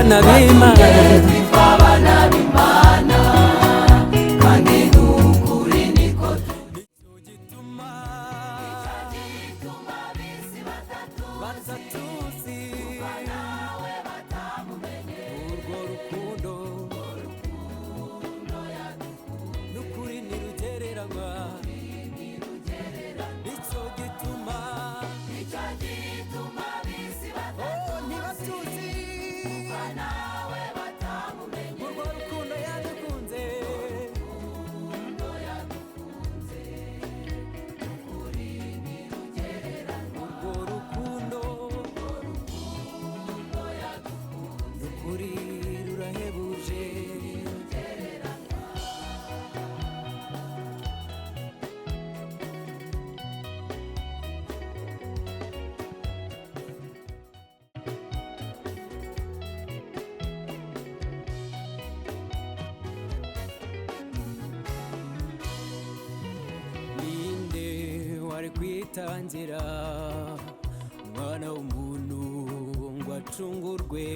abana b'Imana kandi n'ukuri niko nicyo gituma ab'isi batatuzi nawe batamumenye urwo rukundo n'ukuri ntirugereranywa nicyo gituma ab'isi ntibatuzi nawe batamumenye urwo rukundo yadukunze urwo rukundo n'ukuri rurahebuje ninde wari kwitangira umwana w'umuntu ngo acungurwe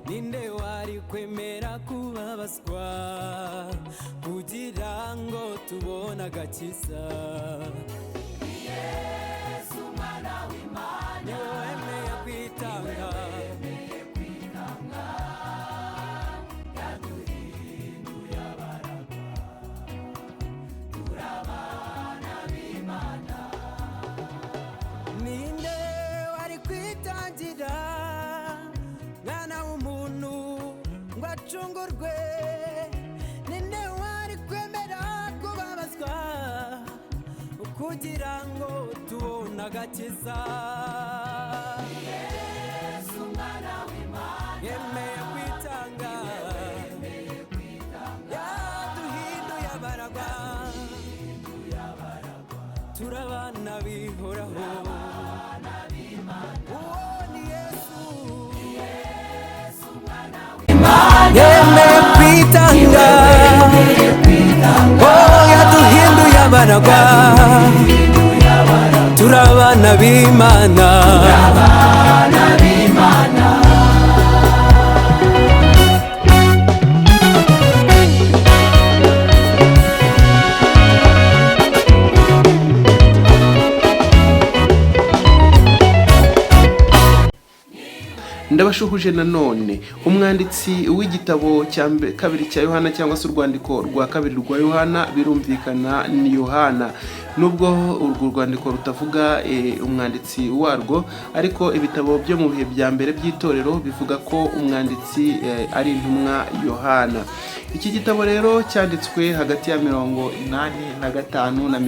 ninde wari kwemera kubabazwa kugira ngo tubone agakiza Yesu umwana w'Imana niwe wemeye kwitanga yaduhinduye abaragwa turabana b'Imana ninde wari kwitangira mwana w'umuntu ngo acungurwe ninde wari kwemera kubabazwa kugira ngo tubone agakiza Yesu umwana w'Imana yemeye kwitanga yaduhinduye abaragwa turabana bihoraho uwo ni Yesu yemeye kwitanga yaduhinduye abaragwa turabana b'Imana ndabashuhuje nanone umwanditsi w'igitabo cya kabiri cya Yohana cyangwa se urwandiko rwa kabiri rwa Yohana birumvikana ni Yohana nubwo urwo rwandiko rutavuga umwanditsi warwo ariko ibitabo byo mu bihe bya mbere by'itorero bivuga ko umwanditsi ari intumwa Yohana. Iki gitabo rero cyanditswe hagati ya 85 na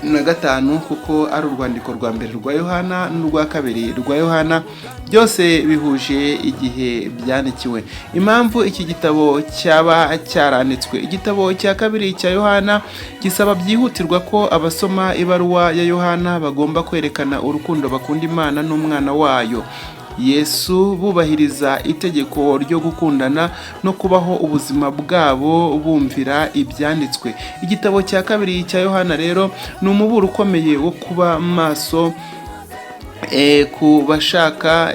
95 kuko ari urwandiko rwa mbere rwa Yohana n'urwa kabiri rwa Yohana byose bihuje igihe byandikiwe. Impamvu iki gitabo cyaba cyaranditswe, igitabo cya kabiri cya Yohana gisaba byihutirwa ko abasoma ibaruwa ya Yohana bagomba kwerekana urukundo bakunda Imana n'umwana wayo Yesu, bubahiriza itegeko ryo gukundana no kubaho ubuzima bwabo bumvira ibyanditswe. Igitabo cya kabiri cya Yohana rero ni umuburo ukomeye wo kuba maso ku bashaka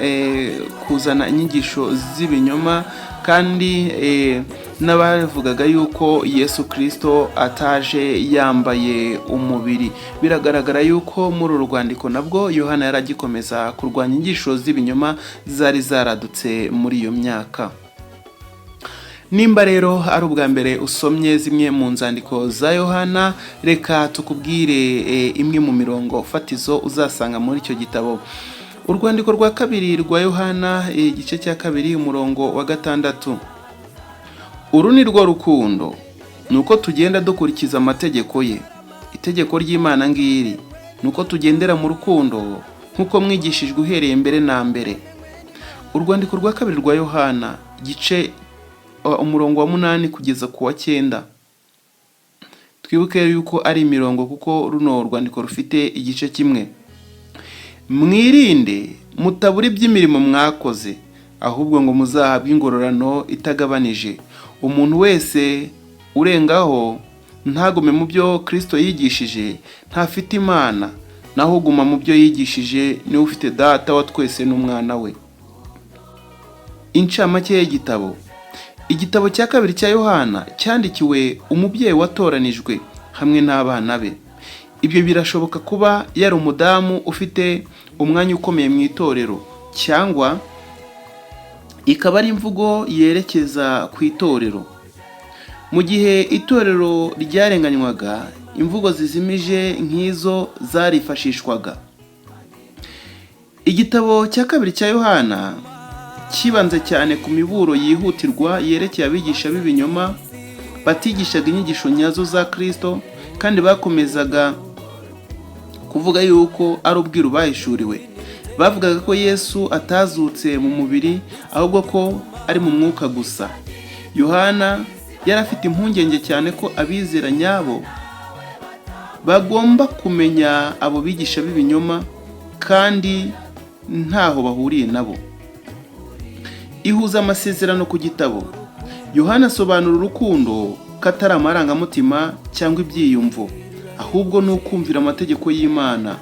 kuzana inyigisho z'ibinyoma kandi n'abavugaga yuko Yesu Kristo ataje yambaye umubiri. Biragaragara yuko muri uru rwandiko nabwo Yohana yaragikomeza kurwanya inyigisho z'ibinyoma zari zaradutse muri iyo myaka. Nimba rero ari ubwa mbere usomye zimwe mu nzandiko za Yohana, reka tukubwire imwe mu mirongo fatizo uzasanga muri icyo gitabo. Urwandiko rwa kabiri rwa Yohana igice cya kabiri umurongo wa 6. Uru ni rwo rukundo, nuko tugenda dukurikiza amategeko ye. Itegeko ry'Imana ngiri, nuko tugendera mu rukundo nkuko mwigishijwe uhereye mbere na mbere. Urwandiko rwa kabiri rwa Yohana igice umurongo wa 8 kugeza ku wa 9. Twibuke yuko ari imirongo kuko runo rwandiko rufite igice kimwe. Mwirinde mutabura iby'imirimo mwakoze, ahubwo ngo muzahabwe ingororano itagabanije. Umuntu wese urengaho ntagume mu byo Kristo yigishije ntafite Imana, naho uguma mu byo yigishije niwe ufite Data wa twese n'umwana we. Incamake y'igitabo. Igitabo cya kabiri cya Yohana cyandikiwe umubyeyi watoranijwe hamwe n'abana be. Ibyo birashoboka kuba yari umudamu ufite umwanya ukomeye mu itorero, cyangwa ikaba ari imvugo yerekeza ku itorero. Mu gihe itorero ryarenganywaga, imvugo zizimije nk'izo zarifashishwaga. Igitabo cya kabiri cya Yohana kibanze cyane ku miburo yihutirwa yerekeye abigisha b'ibinyoma batigishaga inyigisho nyazo za Kristo, kandi bakomezaga kuvuga yuko ari ubwiru bahishuriwe. Bavugaga ko Yesu atazutse mu mubiri, ahubwo ko ari mu mwuka gusa. Yohana yari afite impungenge cyane ko abizera nyabo bagomba kumenya abo bigisha b'ibinyoma kandi ntaho bahuriye nabo. Ihuza amasezerano ku gitabo. Yohana asobanura urukundo katari amarangamutima cyangwa ibyiyumvo, ahubwo ni ukumvira amategeko y'Imana.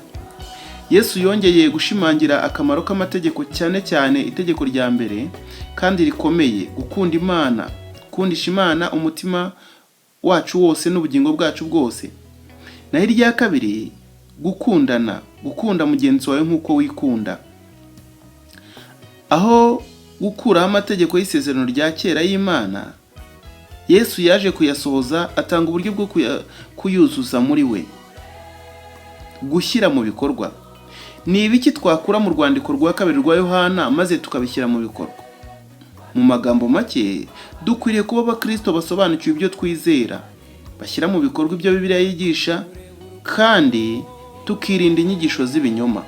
Yesu yongeye gushimangira akamaro k'amategeko, cyane cyane itegeko rya mbere kandi rikomeye, gukunda Imana, gukundisha Imana umutima wacu wose n'ubugingo bwacu bwose. Naho irya kabiri, gukundana, gukunda mugenzi wawe nk'uko wikunda. Aho gukuraho amategeko y'isezerano rya kera y'Imana, Yesu yaje kuyasohoza, atanga uburyo bwo kuyuzuza muri we. Gushyira mu bikorwa. Ni ibiki twakura mu rwandiko rwa kabiri rwa Yohana maze tukabishyira mu bikorwa? Mu magambo make, dukwiriye kuba abakristo basobanukiwe ibyo twizera, bashyira mu bikorwa ibyo Bibiliya yigisha, kandi tukirinda inyigisho z'ibinyoma.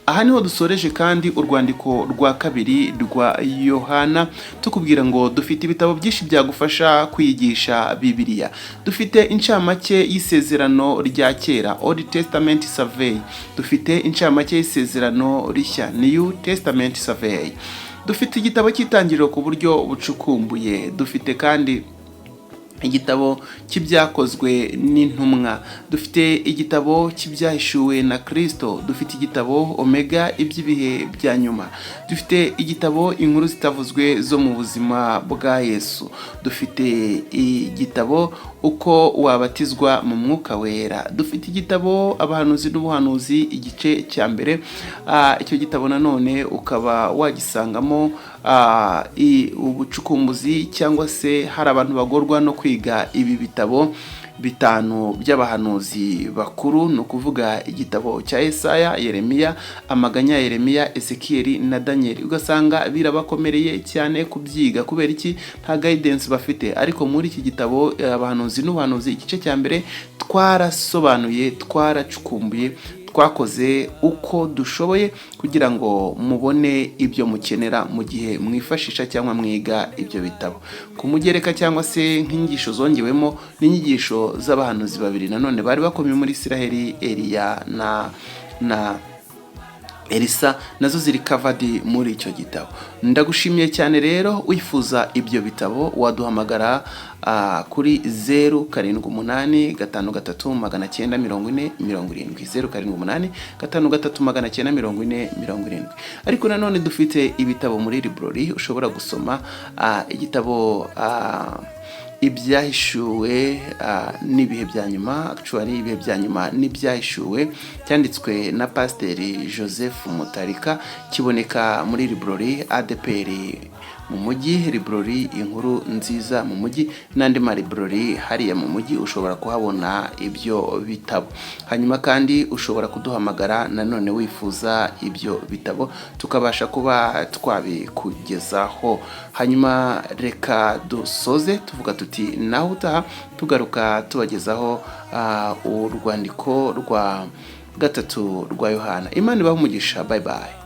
Aha niho dusoreje kandi urwandiko rwa kabiri rwa Yohana, tukubwira ngo dufite ibitabo byinshi byagufasha kwigisha Bibiliya. Dufite incamake y'isezerano rya kera, Old Testament Survey. Dufite incamake y'isezerano rishya, New Testament Survey. Dufite igitabo cy'itangiriro ku buryo bucukumbuye. Dufite kandi igitabo cy'ibyakozwe n'intumwa. Dufite igitabo cy'ibyahishuwe na Kristo. Dufite igitabo Omega, iby'ibihe bya nyuma. Dufite igitabo inkuru zitavuzwe zo mu buzima bwa Yesu. Dufite igitabo uko wabatizwa mu mwuka wera. Dufite igitabo abahanuzi n'ubuhanuzi, igice cya mbere. Icyo gitabo nanone ukaba wagisangamo ubucukumbuzi, cyangwa se hari abantu bagorwa no kwiga ibi bitabo bitanu by'abahanuzi bakuru, no kuvuga igitabo cya Yesaya, Yeremiya, amaganya ya Yeremiya, Ezekieli na Danieli. Ugasanga birabakomereye cyane kubyiga. Kubera iki? Nta guidance bafite. Ariko muri iki gitabo abahanuzi n'ubuhanuzi, igice cya mbere, twarasobanuye, twaracukumbuye, twakoze uko dushoboye kugira ngo mubone ibyo mukenera mu gihe mwifashisha cyangwa mwiga ibyo bitabo. Ku mugereka cyangwa se nk'inyigisho zongewemo n'inyigisho z'abahanuzi babiri nanone bari bakomeye muri Isiraheli, Eliya na Elisa, nazo ziri covered muri icyo gitabo. Ndagushimiye cyane rero. Wifuza ibyo bitabo waduhamagara kuri 078 53 940 078 53 940. Ariko nanone dufite ibitabo muri library ushobora gusoma. Igitabo ibyahishuwe n'ibihe bya nyuma, actually ibihe bya nyuma n'ibyahishuwe, cyanditswe na Pasiteri Joseph Mutarika, kiboneka muri library ADPR mu mujyi, library inkuru nziza mu mujyi, n'andi ma library hariya mu mujyi ushobora kuhabona ibyo bitabo. Hanyuma kandi ushobora kuduhamagara nanone wifuza ibyo bitabo, tukabasha kuba twabikugezaho. Hanyuma reka dusoze tuvuga tuti naho utaha tugaruka tubagezaho urwandiko rwa gatatu rwa Yohana. Imana ibahe umugisha. Bye bye.